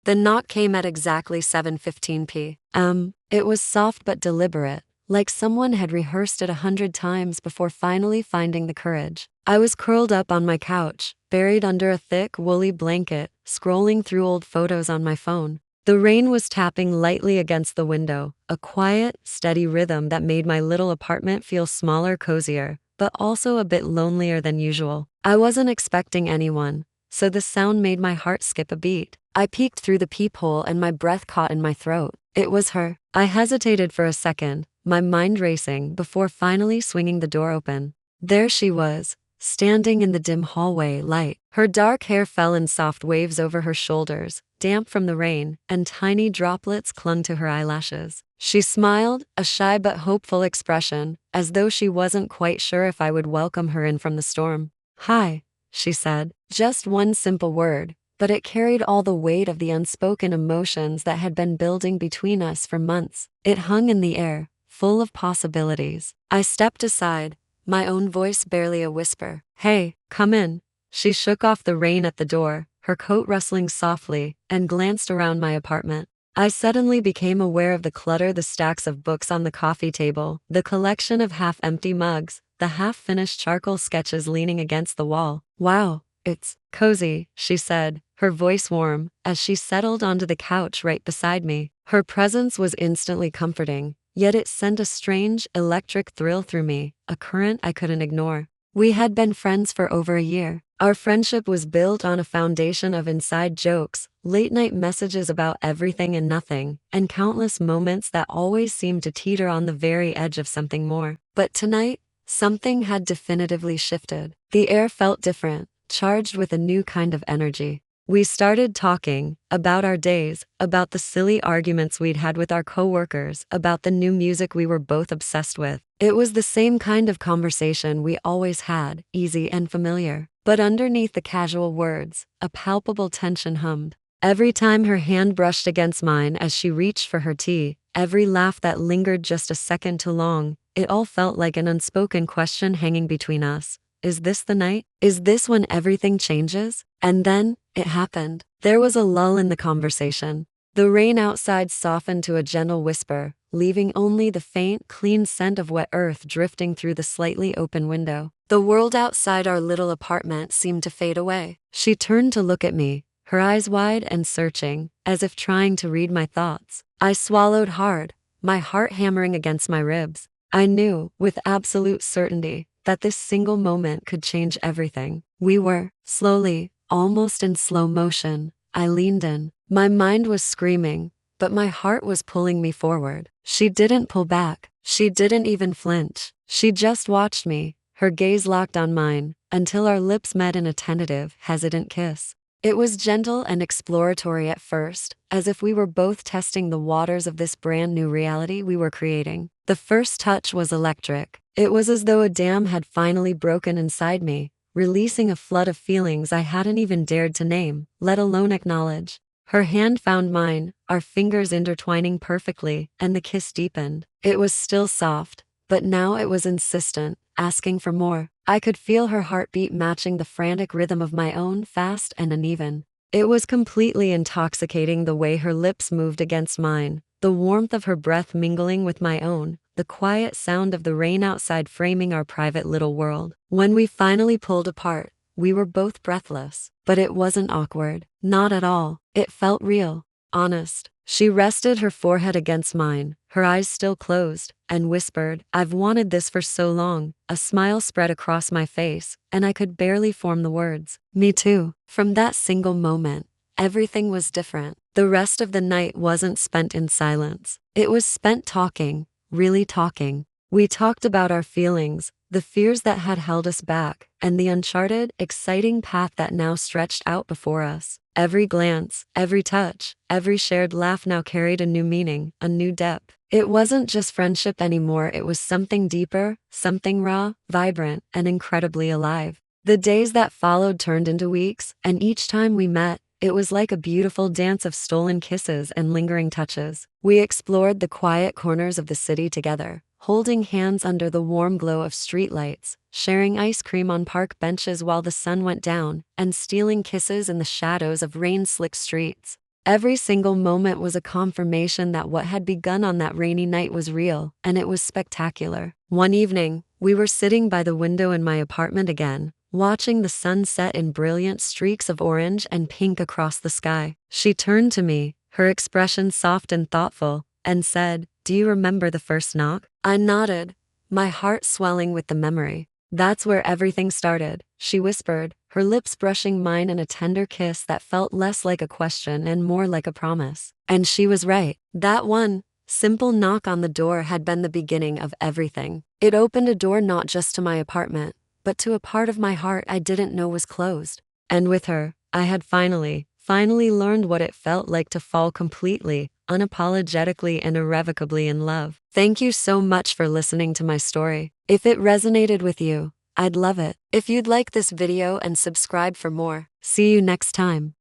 The knock came at exactly 7:15 p.m. It was soft but deliberate, like someone had rehearsed it 100 times before finally finding the courage. I was curled up on my couch, buried under a thick, woolly blanket, scrolling through old photos on my phone. The rain was tapping lightly against the window, a quiet, steady rhythm that made my little apartment feel smaller, cozier, but also a bit lonelier than usual. I wasn't expecting anyone, so the sound made my heart skip a beat. I peeked through the peephole and my breath caught in my throat. It was her. I hesitated for a second, my mind racing, before finally swinging the door open. There she was, standing in the dim hallway light. Her dark hair fell in soft waves over her shoulders, damp from the rain, and tiny droplets clung to her eyelashes. She smiled, a shy but hopeful expression, as though she wasn't quite sure if I would welcome her in from the storm. "Hi," she said. Just one simple word, but it carried all the weight of the unspoken emotions that had been building between us for months. It hung in the air, full of possibilities. I stepped aside, my own voice barely a whisper. "Hey, come in." She shook off the rain at the door, her coat rustling softly, and glanced around my apartment. I suddenly became aware of the clutter, the stacks of books on the coffee table, the collection of half-empty mugs, the half-finished charcoal sketches leaning against the wall. "Wow, it's cozy," she said, her voice warm, as she settled onto the couch right beside me. Her presence was instantly comforting, yet it sent a strange, electric thrill through me, a current I couldn't ignore. We had been friends for over a year. Our friendship was built on a foundation of inside jokes, late-night messages about everything and nothing, and countless moments that always seemed to teeter on the very edge of something more. But tonight, something had definitively shifted. The air felt different, charged with a new kind of energy. We started talking about our days, about the silly arguments we'd had with our coworkers, about the new music we were both obsessed with. It was the same kind of conversation we always had, easy and familiar. But underneath the casual words, a palpable tension hummed. Every time her hand brushed against mine as she reached for her tea, every laugh that lingered just a second too long, it all felt like an unspoken question hanging between us. Is this the night? Is this when everything changes? And then, it happened. There was a lull in the conversation. The rain outside softened to a gentle whisper, leaving only the faint, clean scent of wet earth drifting through the slightly open window. The world outside our little apartment seemed to fade away. She turned to look at me, her eyes wide and searching, as if trying to read my thoughts. I swallowed hard, my heart hammering against my ribs. I knew, with absolute certainty, that this single moment could change everything. We were, slowly, almost in slow motion. I leaned in. My mind was screaming, but my heart was pulling me forward. She didn't pull back. She didn't even flinch. She just watched me, her gaze locked on mine, until our lips met in a tentative, hesitant kiss. It was gentle and exploratory at first, as if we were both testing the waters of this brand new reality we were creating. The first touch was electric. It was as though a dam had finally broken inside me, releasing a flood of feelings I hadn't even dared to name, let alone acknowledge. Her hand found mine, our fingers intertwining perfectly, and the kiss deepened. It was still soft, but now it was insistent, asking for more. I could feel her heartbeat matching the frantic rhythm of my own, fast and uneven. It was completely intoxicating the way her lips moved against mine, the warmth of her breath mingling with my own, the quiet sound of the rain outside framing our private little world. When we finally pulled apart, we were both breathless, but it wasn't awkward. Not at all. It felt real, honest. She rested her forehead against mine, her eyes still closed, and whispered, "I've wanted this for so long." A smile spread across my face, and I could barely form the words. Me too. From that single moment, everything was different. The rest of the night wasn't spent in silence. It was spent talking, really talking. We talked about our feelings, the fears that had held us back, and the uncharted, exciting path that now stretched out before us. Every glance, every touch, every shared laugh now carried a new meaning, a new depth. It wasn't just friendship anymore, it was something deeper, something raw, vibrant, and incredibly alive. The days that followed turned into weeks, and each time we met, it was like a beautiful dance of stolen kisses and lingering touches. We explored the quiet corners of the city together, holding hands under the warm glow of streetlights, sharing ice cream on park benches while the sun went down, and stealing kisses in the shadows of rain-slicked streets. Every single moment was a confirmation that what had begun on that rainy night was real, and it was spectacular. One evening, we were sitting by the window in my apartment again, watching the sun set in brilliant streaks of orange and pink across the sky. She turned to me, her expression soft and thoughtful, and said, "Do you remember the first knock?" I nodded, my heart swelling with the memory. "That's where everything started," she whispered, her lips brushing mine in a tender kiss that felt less like a question and more like a promise. And she was right. That one simple knock on the door had been the beginning of everything. It opened a door not just to my apartment, but to a part of my heart I didn't know was closed. And with her, I had finally learned what it felt like to fall completely, unapologetically, and irrevocably in love. Thank you so much for listening to my story. If it resonated with you, I'd love it if you'd like this video and subscribe for more. See you next time.